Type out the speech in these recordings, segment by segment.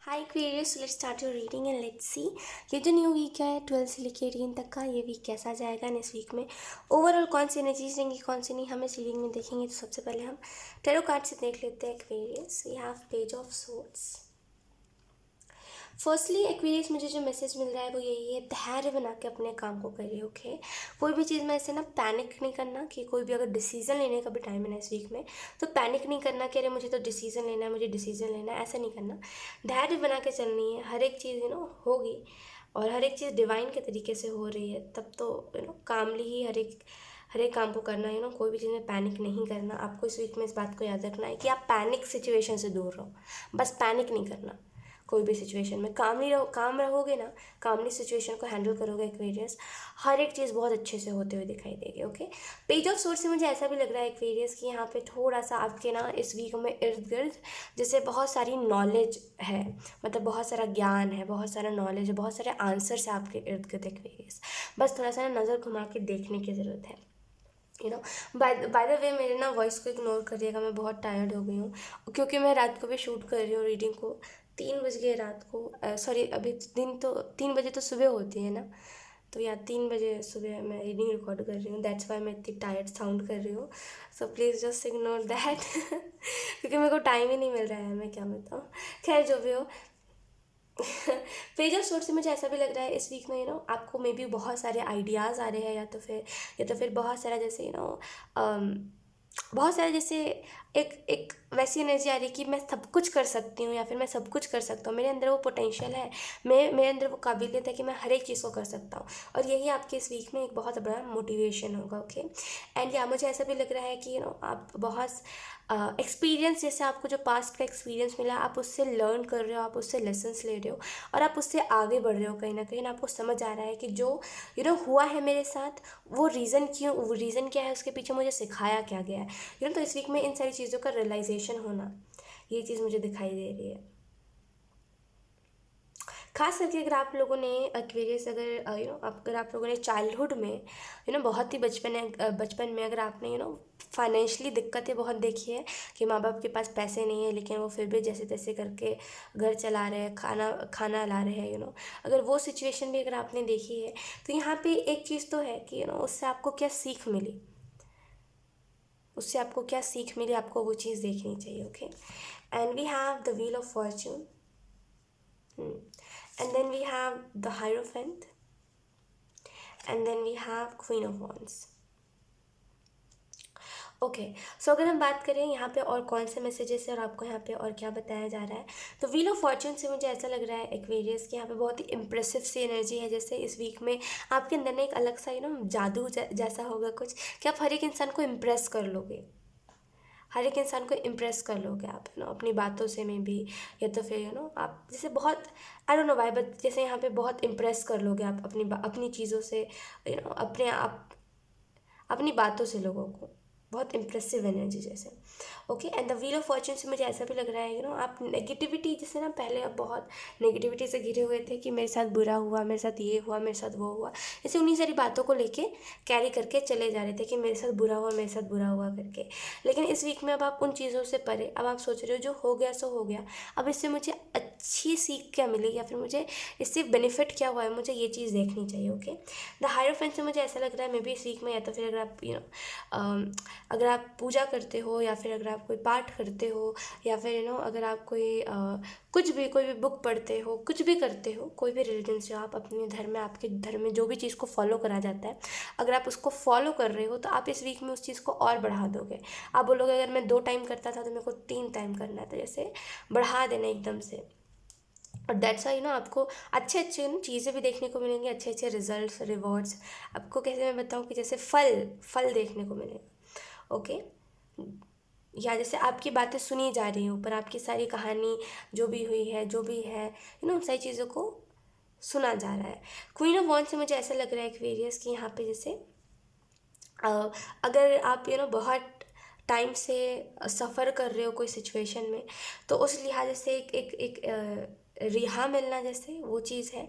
Hi क्वेरियस, let's start your reading and let's सी ये जो new week है 12 से लेकर 18 तक का, ये वीक कैसा जाएगा। एंड इस वीक में ओवरऑल कौन सी एनर्जीज रहेंगी, कौन सी नहीं, हम इस रीडिंग में देखेंगे। तो सबसे पहले हम टैरो कार्ड से देख लेते हैं Aquarius. We have page of swords. Firstly Aquarius, मुझे जो मैसेज मिल रहा है वो यही है, धैर्य बना के अपने काम को करिए। ओके, कोई भी चीज़ में ऐसे ना पैनिक नहीं करना कि कोई भी अगर डिसीजन लेने का भी टाइम है ना इस वीक में, तो पैनिक नहीं करना कि अरे मुझे तो डिसीजन लेना है, मुझे डिसीजन लेना है, ऐसा नहीं करना। धैर्य बना के चलनी है। हर एक चीज़ होगी, और हर एक चीज़ डिवाइन के तरीके से हो रही है, तब तो कामली ही हर एक काम को करना। कोई भी चीज़ में पैनिक नहीं करना। आपको इस वीक में इस बात को याद रखना है कि आप पैनिक सिचुएशन से दूर रहो। बस पैनिक नहीं करना। कोई भी सिचुएशन में काम रहोगे ना, कामली सिचुएशन को हैंडल करोगे एक्वेरियस, हर एक चीज़ बहुत अच्छे से होते हुए दिखाई देगी। ओके, पेज ऑफ सोर्स से मुझे ऐसा भी लग रहा है एक्वेरियस कि यहाँ पे थोड़ा सा आपके ना इस वीक में इर्द गिर्द जैसे बहुत सारी नॉलेज है, मतलब बहुत सारा ज्ञान है, बहुत सारा नॉलेज है, बहुत सारे आंसर्स है आपके इर्द गिर्द एक्वेरियस। बस थोड़ा सा ना नज़र घुमा के देखने की ज़रूरत है। बाय द वे, मेरे ना वॉइस को इग्नोर करिएगा, मैं बहुत टायर्ड हो गई हूँ क्योंकि मैं रात को भी शूट कर रही हूँ रीडिंग को। 3 बज गए रात को, सॉरी अभी दिन तो 3 बजे तो सुबह होती है ना, तो या 3 बजे सुबह मैं रीडिंग रिकॉर्ड कर रही हूँ। दैट्स वाई मैं इतनी टायर्ड साउंड कर रही हूँ। So please just ignore that क्योंकि मेरे को टाइम ही नहीं मिल रहा है, मैं क्या बताऊँ। खैर जो भी हो, पेज ऑफ सोर्स से मुझे ऐसा भी लग रहा है इस वीक में आपको मे बी बहुत सारे आइडियाज़ आ रहे हैं, या तो फिर बहुत सारा जैसे बहुत सारे जैसे एक एक वैसी एनर्जी आ रही है कि मैं सब कुछ कर सकती हूँ, या फिर मैं सब कुछ कर सकता हूँ, मेरे अंदर वो पोटेंशियल है, मेरे अंदर वो काबिलियत है कि मैं हर एक चीज़ को कर सकता हूँ। और यही आपके इस वीक में एक बहुत बड़ा मोटिवेशन होगा। ओके, एंड या मुझे ऐसा भी लग रहा है कि आप बहुत एक्सपीरियंस, जैसे आपको जो पास्ट का एक्सपीरियंस मिला, आप उससे लर्न कर रहे हो, आप उससे लेसन्स ले रहे हो, और आप उससे आगे बढ़ रहे हो। कहीं ना कहीं आपको समझ आ रहा है कि जो हुआ है मेरे साथ, वो रीज़न क्या है, उसके पीछे मुझे सिखाया क्या गया है। तो इस वीक में इन सारी चीज़ों का रियलाइजेशन होना, ये चीज़ मुझे दिखाई दे रही है। खास करके अगर आप लोगों ने एक्वेरियस, अगर अगर आप लोगों ने चाइल्डहुड में बहुत ही बचपन में अगर आपने फाइनेंशियली दिक्कतें बहुत देखी है कि माँ बाप के पास पैसे नहीं है, लेकिन वो फिर भी जैसे तैसे करके घर चला रहे हैं, खाना खाना ला रहे हैं, अगर वो सिचुएशन भी अगर आपने देखी है, तो यहाँ पे एक चीज़ तो है कि उससे आपको क्या सीख मिली, आपको वो चीज़ देखनी चाहिए। Okay, and we have the wheel of fortune, and then we have the Hierophant, and then we have Queen of Wands. Okay, so अगर हम बात करें यहाँ पे और कौन से मैसेजेस है और आपको यहाँ पे और क्या बताया जा रहा है, तो व्हील ऑफ फॉर्च्यून से मुझे ऐसा लग रहा है एक्वेरियस कि यहाँ पे बहुत ही इंप्रेसिव सी एनर्जी है। जैसे इस वीक में आपके अंदर ना एक अलग सा जादू जैसा होगा कुछ, कि आप हर एक इंसान को इम्प्रेस कर लोगे, हर एक इंसान को इम्प्रेस कर लोगे आप अपनी बातों से में भी, या तो फिर आप जैसे बहुत, I don't know why, but जैसे यहाँ पे बहुत इम्प्रेस कर लोगे आप अपनी चीज़ों से, अपने आप अपनी बातों से लोगों को, बहुत इंप्रेसिव एनर्जी जैसे। Okay, and the wheel of Fortune से मुझे ऐसा भी लग रहा है आप नेगेटिविटी, जैसे ना पहले आप बहुत नेगेटिविटी से घिरे हुए थे कि मेरे साथ बुरा हुआ, मेरे साथ ये हुआ, मेरे साथ वो हुआ, जैसे उन्हीं सारी बातों को लेके कैरी करके चले जा रहे थे कि मेरे साथ बुरा हुआ, मेरे साथ बुरा हुआ करके। लेकिन इस वीक में अब आप उन चीज़ों से परे, अब आप सोच रहे हो जो हो गया सो हो गया, अब इससे मुझे अच्छी सीख क्या मिली, या फिर मुझे इससे बेनिफिट क्या हुआ है, मुझे ये चीज़ देखनी चाहिए। ओके, द हायरोफेंट से मुझे ऐसा लग रहा है मे बी इस वीक में, या तो फिर अगर आप अगर आप पूजा करते हो, या फिर अगर आप कोई पाठ करते हो, या फिर अगर आप कोई भी बुक पढ़ते हो, कुछ भी करते हो, कोई भी रिलीजन से आप अपने धर्म में, आपके धर्म में जो भी चीज़ को फॉलो करा जाता है, अगर आप उसको फॉलो कर रहे हो, तो आप इस वीक में उस चीज़ को और बढ़ा दोगे। आप बोलोगे अगर मैं 2 टाइम करता था तो मेरे को 3 टाइम करना था, जैसे बढ़ा देना एकदम से। और दैट्स वाई आपको अच्छे अच्छे चीज़ें भी देखने को मिलेंगी, अच्छे अच्छे रिजल्ट्स, रिवॉर्ड्स, आपको कैसे मैं बताऊँ कि जैसे फल फल देखने को मिलेगा। ओके, या जैसे आपकी बातें सुनी जा रही हैं ऊपर, आपकी सारी कहानी जो भी हुई है, जो भी है, उन सारी चीज़ों को सुना जा रहा है। क्वीन ऑफ वॉन्ड से मुझे ऐसा लग रहा है एक्वेरियस कि यहाँ पे जैसे अगर आप बहुत टाइम से सफ़र कर रहे हो कोई सिचुएशन में, तो उस लिहाज से एक एक एक रिहा मिलना जैसे वो चीज़ है।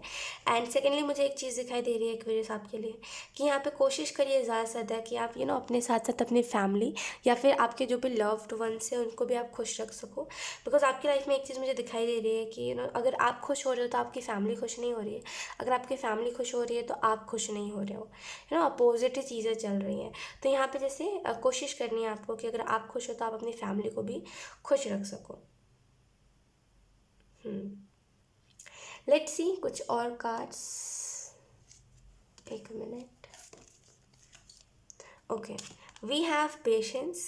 एंड सेकेंडली मुझे एक चीज़ दिखाई दे रही है एक्वेरियस आपके लिए, कि यहाँ पे कोशिश करिए ज़्यादा से ज़्यादा कि आप अपने साथ साथ अपनी फैमिली या फिर आपके जो भी लव्ड वंस हैं उनको भी आप खुश रख सको। बिकॉज आपकी लाइफ में एक चीज़ मुझे दिखाई दे रही है कि अगर आप खुश हो रहे हो तो आपकी फैमिली खुश नहीं हो रही है, अगर आपकी फैमिली खुश हो रही है तो आप खुश नहीं हो रहे हो। अपोजिट ही चीज़ें चल रही हैं। तो यहाँ पे जैसे कोशिश करनी है आपको कि अगर आप खुश हो तो आप अपनी फैमिली को भी खुश रख सको। लेट्स सी कुछ और कार्ड्स, एक minute. Okay, we have patience.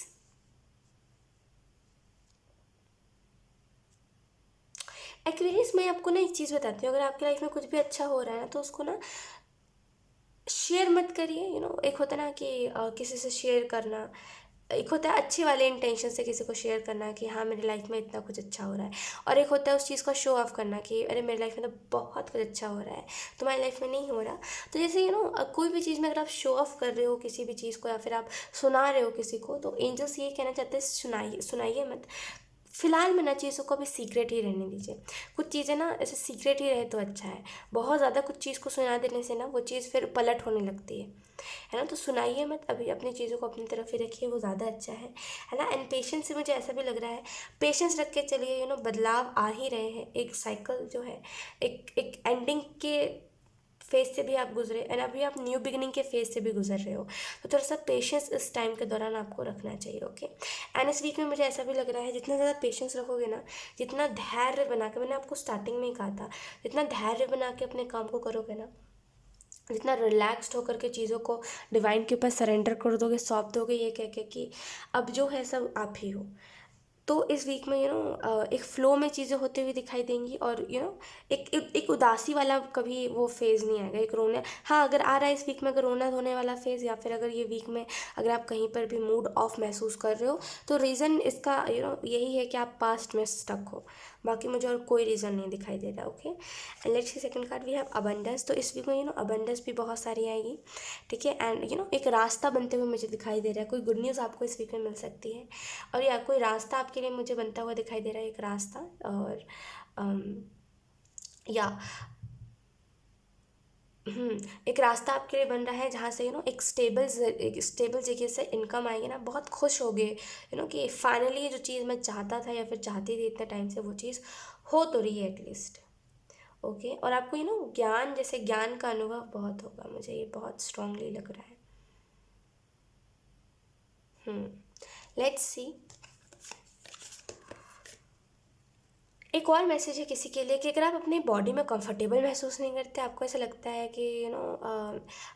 Aquarius, मैं आपको ना एक चीज़ बताती हूँ, अगर आपकी लाइफ में कुछ भी अच्छा हो रहा है ना तो उसको ना शेयर मत करिए। एक होता है ना कि किसी से शेयर करना, एक होता है अच्छे वाले इंटेंशन से किसी को शेयर करना कि हाँ मेरी लाइफ में इतना कुछ अच्छा हो रहा है, और एक होता है उस चीज़ का शो ऑफ करना कि अरे मेरी लाइफ में तो बहुत कुछ अच्छा हो रहा है, तुम्हारी लाइफ में नहीं हो रहा। तो जैसे कोई भी चीज़ में अगर आप शो ऑफ कर रहे हो किसी भी चीज़ को या फिर आप सुना रहे हो किसी को, तो एंजल्स ये कहना चाहते हैं सुनाइए सुनाइए मत। फिलहाल में ना चीज़ों को अभी सीक्रेट ही रहने दीजिए। कुछ चीज़ें ना ऐसे सीक्रेट ही रहे तो अच्छा है। बहुत ज़्यादा कुछ चीज़ को सुना देने से ना वो चीज़ फिर पलट होने लगती है ना। तो सुनाइए मत, अभी अपनी चीज़ों को अपनी तरफ ही रखिए, वो ज़्यादा अच्छा है ना। एंड पेशेंस से मुझे ऐसा भी लग रहा है, पेशेंस रख के चलिए। बदलाव आ ही रहे हैं, एक साइकिल जो है एक एक एंडिंग के फेज से भी आप गुजरे एंड अभी आप न्यू बिगिनिंग के फेज से भी गुजर रहे हो। तो थोड़ा सा पेशेंस इस टाइम के दौरान आपको रखना चाहिए। ओके, एंड इस वीक में मुझे ऐसा भी लग रहा है जितना ज़्यादा पेशेंस रखोगे ना, जितना धैर्य बना के, मैंने आपको स्टार्टिंग में ही कहा था, जितना धैर्य बना के अपने काम को करोगे ना, जितना रिलैक्स्ड होकर के चीज़ों को डिवाइन के ऊपर सरेंडर कर दोगे, सौंप दोगे ये कह के कि अब जो है सब आप ही हो, तो इस वीक में एक फ़्लो में चीज़ें होती हुई दिखाई देंगी। और एक उदासी वाला कभी वो फेज़ नहीं आएगा, एक रोने, हाँ अगर आ रहा है इस वीक में अगर रोना धोने वाला फेज़, या फिर अगर ये वीक में अगर आप कहीं पर भी मूड ऑफ महसूस कर रहे हो, तो रीज़न इसका यही है कि आप पास्ट में स्टक हो। बाकी मुझे और कोई रीज़न नहीं दिखाई दे रहा। Okay, and let's see second card we have abundance. तो इस वीक में अबंडेंस भी बहुत सारी आएगी, ठीक है। एंड एक रास्ता बनते हुए मुझे दिखाई दे रहा है, कोई गुड न्यूज़ आपको इस वीक में मिल सकती है, और या कोई रास्ता आपके लिए मुझे बनता हुआ दिखाई दे रहा है, एक रास्ता। और अम, या एक रास्ता आपके लिए बन रहा है जहाँ से एक स्टेबल जगह से इनकम आएगी ना, बहुत खुश होगे कि फाइनली ये जो चीज़ मैं चाहता था या फिर चाहती थी इतने टाइम से, वो चीज़ हो तो रही है एटलीस्ट। ओके, और आपको ज्ञान, जैसे ज्ञान का अनुभव बहुत होगा, मुझे ये बहुत स्ट्रांगली लग रहा है। लेट्स सी, एक और मैसेज है किसी के लिए कि अगर आप अपनी बॉडी में कंफर्टेबल महसूस नहीं करते, आपको ऐसा लगता है कि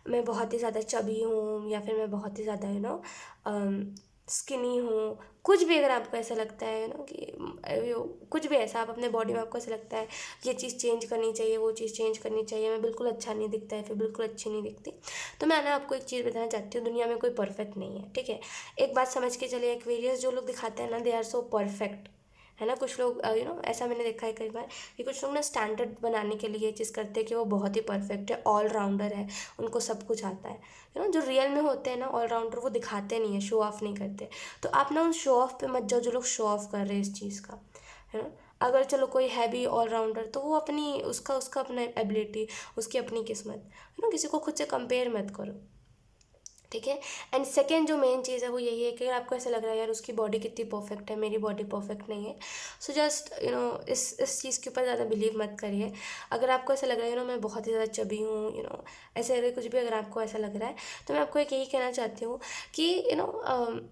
मैं बहुत ही ज़्यादा चबी हूँ, या फिर मैं बहुत ही ज़्यादा स्किनी हूँ, कुछ भी अगर आपको ऐसा लगता है कि कुछ भी ऐसा आप अपने बॉडी में आपको ऐसा लगता है ये चीज़ चेंज करनी चाहिए, वो चीज़ चेंज करनी चाहिए, मैं बिल्कुल अच्छा नहीं दिखता है, फिर बिल्कुल अच्छी नहीं दिखती, तो मैं ना आपको एक चीज़ बताना चाहती हूँ, दुनिया में कोई परफेक्ट नहीं है, ठीक है। एक बात समझ के चलिए, एक्वेरियस जो लोग दिखाते हैं ना, दे आर सो परफेक्ट, है ना। कुछ लोग ऐसा मैंने देखा है कई बार कि कुछ लोग ना स्टैंडर्ड बनाने के लिए ये चीज़ करते हैं कि वो बहुत ही परफेक्ट है, ऑलराउंडर है, उनको सब कुछ आता है। जो रियल में होते हैं ना ऑलराउंडर, वो दिखाते नहीं है, शो ऑफ नहीं करते। तो आप ना उन शो ऑफ पे मत जाओ जो लोग शो ऑफ कर रहे हैं इस चीज़ का, है ना। अगर चलो कोई है भी ऑलराउंडर, तो वो अपनी उसका उसका अपना एबिलिटी, उसकी अपनी किस्मत, किसी को खुद से कंपेयर मत करो, ठीक है। एंड सेकेंड जो मेन चीज़ है वो यही है कि अगर आपको ऐसा लग रहा है यार उसकी बॉडी कितनी परफेक्ट है, मेरी बॉडी परफेक्ट नहीं है, सो जस्ट इस चीज़ के ऊपर ज़्यादा बिलीव मत करिए। अगर आपको ऐसा लग रहा है मैं बहुत ही ज़्यादा चबी हूँ, ऐसे अगर कुछ भी अगर आपको ऐसा लग रहा है, तो मैं आपको एक यही कहना चाहती हूँ कि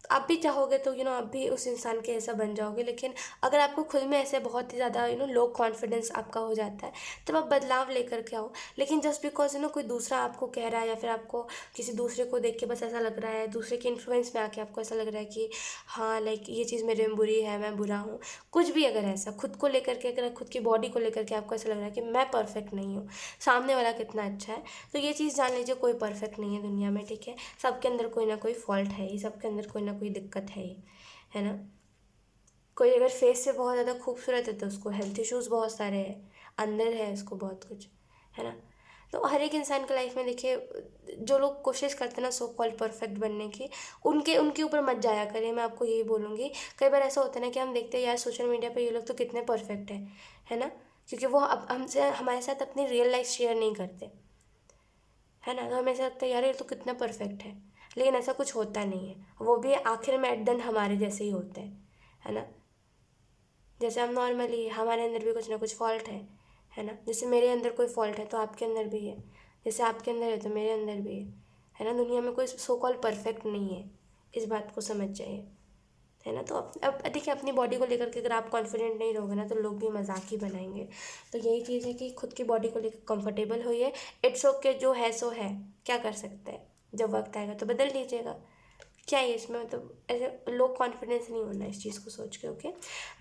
आप भी चाहोगे तो आप भी उस इंसान के ऐसा बन जाओगे। लेकिन अगर आपको खुद में ऐसे बहुत ही ज़्यादा लो कॉन्फिडेंस आपका हो जाता है, तब आप बदलाव लेकर के आओ। लेकिन जस्ट बिकॉज कोई दूसरा आपको कह रहा है, या फिर आपको किसी दूसरे को देख के बस ऐसा लग रहा है, दूसरे के इन्फ्लुएंस में आके आपको ऐसा लग रहा है कि हाँ लाइक ये चीज़ मेरे में बुरी है, मैं बुरा हूँ, कुछ भी अगर ऐसा खुद को लेकर के, अगर खुद की बॉडी को लेकर के आपको ऐसा लग रहा है कि मैं परफेक्ट नहीं हूँ, सामने वाला कितना अच्छा है, तो ये चीज़ जान लीजिए कोई परफेक्ट नहीं है दुनिया में, ठीक है। सबके अंदर कोई ना कोई फॉल्ट है ही, सबके अंदर कोई ना कोई दिक्कत है ना। कोई अगर फेस से बहुत ज़्यादा खूबसूरत है तो उसको हेल्थ इश्यूज़ बहुत सारे हैं, अंदर है उसको बहुत कुछ, है ना। तो हर एक इंसान की लाइफ में देखिए, जो लोग कोशिश करते हैं ना सो कॉल्ड परफेक्ट बनने की, उनके उनके ऊपर मत जाया करें, मैं आपको यही बोलूँगी। कई बार ऐसा होता है ना कि हम देखते हैं यार सोशल मीडिया पे ये लोग तो कितने परफेक्ट है ना, क्योंकि वो अब हमसे हमारे साथ अपनी रियल लाइफ शेयर नहीं करते, है ना। तो हमें ऐसा लगता है यार ये तो कितना परफेक्ट लेकिन ऐसा कुछ होता नहीं है, वो भी आखिर में एट द एंड हमारे जैसे ही होते हैं, है ना। जैसे हम नॉर्मली, हमारे अंदर भी कुछ ना कुछ फॉल्ट है ना। जैसे मेरे अंदर कोई फॉल्ट है तो आपके अंदर भी है, जैसे आपके अंदर है तो मेरे अंदर भी है ना। दुनिया में कोई सो कॉल परफेक्ट नहीं है, इस बात को समझ जाइए, है ना। तो अब देखिए, अपनी बॉडी को लेकर के अगर आप कॉन्फिडेंट नहीं रहोगे ना तो लोग भी मजाक ही बनाएंगे। तो यही चीज़ है कि खुद की बॉडी को लेकर कंफर्टेबल होइए। इट्स ओके, जो है सो है, क्या कर सकते हैं, जब वक्त आएगा तो बदल लीजिएगा, क्या है इसमें। मतलब ऐसे लो कॉन्फिडेंस नहीं होना इस चीज़ को सोच के। Okay,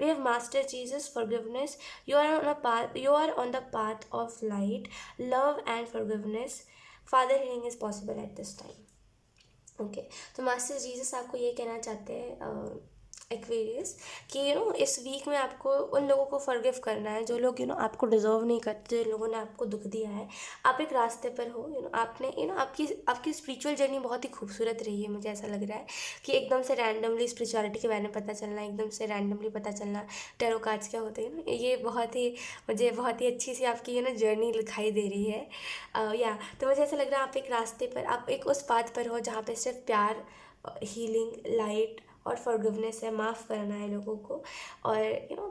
we have master Jesus forgiveness, you are on the path of light, love and forgiveness, father healing is possible at this time. Okay, तो मास्टर जीसस आपको ये कहना चाहते हैं एक्वेरियस कि इस वीक में आपको उन लोगों को फॉरगिव करना है जो लोग आपको डिजर्व नहीं करते, जिन लोगों ने आपको दुख दिया है। आप एक रास्ते पर हो, आपने आपकी आपकी स्पिरिचुअल जर्नी बहुत ही खूबसूरत रही है। मुझे ऐसा लग रहा है कि एकदम से रैंडमली स्पिरिचुअलिटी के बारे में पता चलना, एकदम से रैंडमली पता चलना टैरो कार्ड्स क्या होते हैं ये बहुत ही, मुझे बहुत ही अच्छी सी आपकी जर्नी दिखाई दे रही है। या तो मुझे ऐसा लग रहा है आप एक रास्ते पर, आप एक उस पाथ पर हो जहाँ पे सिर्फ प्यार, हीलिंग, लाइट और फॉरगिवनेस है, माफ़ करना है लोगों को। और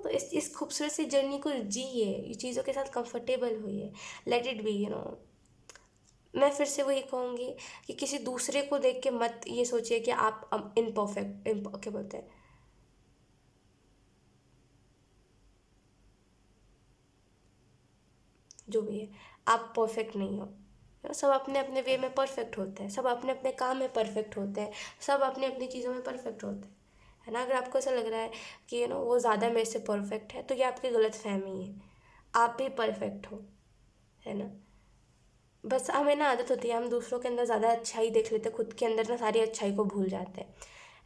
तो इस खूबसूरत सी जर्नी को जिए, ये चीज़ों के साथ कंफर्टेबल हुई, लेट इट बी। मैं फिर से वही कहूँगी कि किसी दूसरे को देख के मत ये सोचिए कि आप इम्परफेक्ट, क्या बोलते हैं, जो भी है, आप परफेक्ट नहीं हो। सब अपने अपने वे में परफेक्ट होते हैं, सब अपने अपने काम में परफेक्ट होते हैं, सब अपनी अपनी चीज़ों में परफेक्ट होते हैं, है ना। अगर आपको ऐसा लग रहा है कि वो ज़्यादा मेरे से परफेक्ट है तो ये आपकी गलत फहमी है, आप भी परफेक्ट हो, है ना। बस हमें ना आदत होती है, हम दूसरों के अंदर ज़्यादा अच्छाई देख लेते हैं, खुद के अंदर ना सारी अच्छाई को भूल जाते हैं,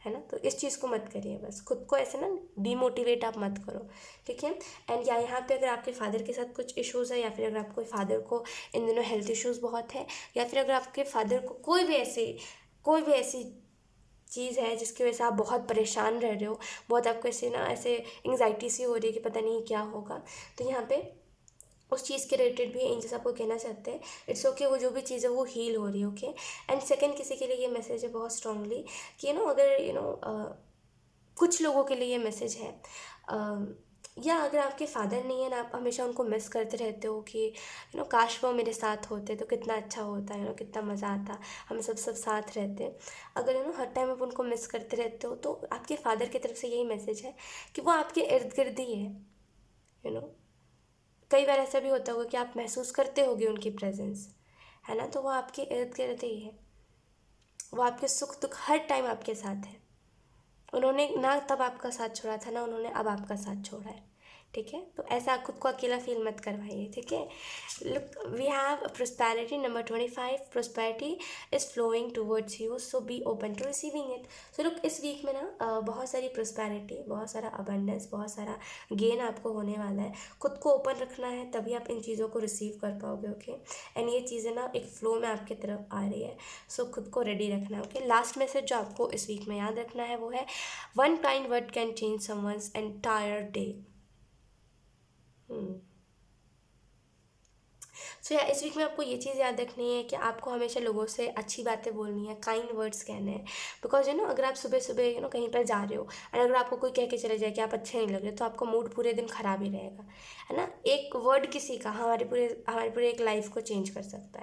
है ना। तो इस चीज़ को मत करिए, बस खुद को ऐसे ना डीमोटिवेट आप मत करो, ठीक है। एंड या यहाँ पे अगर आपके फादर के साथ कुछ इश्यूज़ है, या फिर अगर आपको फादर को इन दिनों हेल्थ इश्यूज़ बहुत है, या फिर अगर आपके फादर को कोई भी ऐसी चीज़ है जिसकी वजह से आप बहुत परेशान रह रहे हो, बहुत आपको ऐसे ना ऐसे एंग्जाइटी सी हो रही है कि पता नहीं क्या होगा, तो यहाँ पे उस चीज़ के रिलेटेड भी एंजल्स आपको कहना चाहते हैं इट्स ओके, वो जो भी चीज़ है वो हील हो रही है। ओके, एंड सेकंड, किसी के लिए ये मैसेज है बहुत स्ट्रांगली कि अगर कुछ लोगों के लिए ये मैसेज है, या अगर आपके फादर नहीं है ना, आप हमेशा उनको मिस करते रहते हो कि काश वो मेरे साथ होते तो कितना अच्छा होता, कितना मज़ा आता, हम सब साथ रहते। अगर हर टाइम आप उनको मिस करते रहते हो तो आपके फादर की तरफ से यही मैसेज है कि वो आपके इर्द गिर्द ही है। यू नो कई बार ऐसा भी होता होगा कि आप महसूस करते होगे उनकी प्रेजेंस, है ना। तो वो आपके इर्द गिर्द ही है, वो आपके सुख दुख हर टाइम आपके साथ है। उन्होंने ना तब आपका साथ छोड़ा था, ना उन्होंने अब आपका साथ छोड़ा है, ठीक है। तो ऐसा खुद को अकेला फील मत करवाइए, ठीक है। Look, we have prosperity number 25, prosperity is flowing towards you, so be open to receiving it. So look, इस वीक में ना बहुत सारी प्रोस्पेरिटी, बहुत सारा अबंडेंस, बहुत सारा गेन आपको होने वाला है। खुद को ओपन रखना है, तभी आप इन चीज़ों को रिसीव कर पाओगे, ओके। एंड ये चीज़ें ना एक फ्लो में आपकी तरफ आ रही है, सो खुद को रेडी रखना है, ओके। लास्ट मैसेज जो आपको इस वीक में याद रखना है वो है, one kind word can change someone's entire day. So yeah this week में आपको ये चीज़ याद रखनी है कि आपको हमेशा लोगों से अच्छी बातें बोलनी है, काइंड वर्ड्स कहने हैं। बिकॉज अगर आप सुबह सुबह कहीं पर जा रहे हो और अगर आपको कोई कह के चले जाए कि आप अच्छे नहीं लग रहे, तो आपका मूड पूरे दिन ख़राब ही रहेगा, है ना। एक वर्ड किसी का हमारे पूरे एक लाइफ को चेंज कर सकता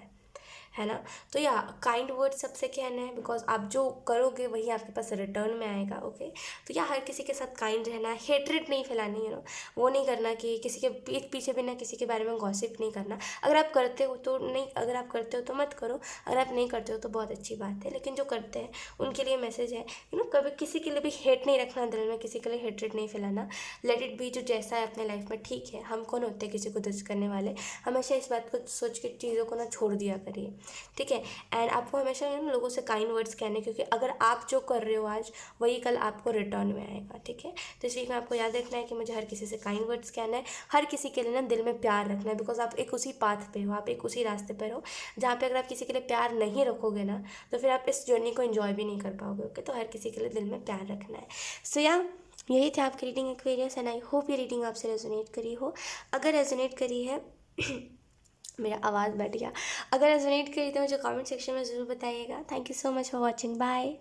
है ना। तो या काइंड वर्ड सबसे कहना है, बिकॉज आप जो करोगे वही आपके पास रिटर्न में आएगा, ओके। तो या हर किसी के साथ काइंड रहना, हेट्रेड नहीं फैलानी, वो नहीं करना कि किसी के पीठ पीछे भी ना किसी के बारे में गॉसिप नहीं करना। अगर आप करते हो तो नहीं, अगर आप करते हो तो मत करो, अगर आप नहीं करते हो तो बहुत अच्छी बात है। लेकिन जो करते हैं उनके लिए मैसेज है, कभी किसी के लिए भी हेट नहीं रखना दिल में, किसी के लिए हेट्रेड नहीं फैलाना। लेट इट बी, जो जैसा है अपने लाइफ में ठीक है। हम कौन होते हैं किसी को जज करने वाले, हमेशा इस बात को सोच के चीज़ों को ना छोड़ दिया करिए, ठीक है। एंड आपको हमेशा ना लोगों से काइंड वर्ड्स कहने, क्योंकि अगर आप जो कर रहे हो आज वही कल आपको रिटर्न में आएगा, ठीक है। तो इस वीक में आपको याद रखना है कि मुझे हर किसी से काइंड वर्ड्स कहना है, हर किसी के लिए ना दिल में प्यार रखना है, बिकॉज आप एक उसी पाथ पे हो, आप एक उसी रास्ते पर हो जहाँ पे अगर आप किसी के लिए प्यार नहीं रखोगे ना तो फिर आप इस जर्नी को एंजॉय भी नहीं कर पाओगे। ओके, तो हर किसी के लिए दिल में प्यार रखना है। सो या यही थी आपकी reading Aquarius, and I hope ये रीडिंग आपसे रेजोनेट करी हो। अगर रेजोनेट करी है मेरा आवाज़ बैठ गया, अगर रेजोनेट करी तो मुझे कमेंट सेक्शन में ज़रूर बताइएगा। Thank you so much for watching, bye.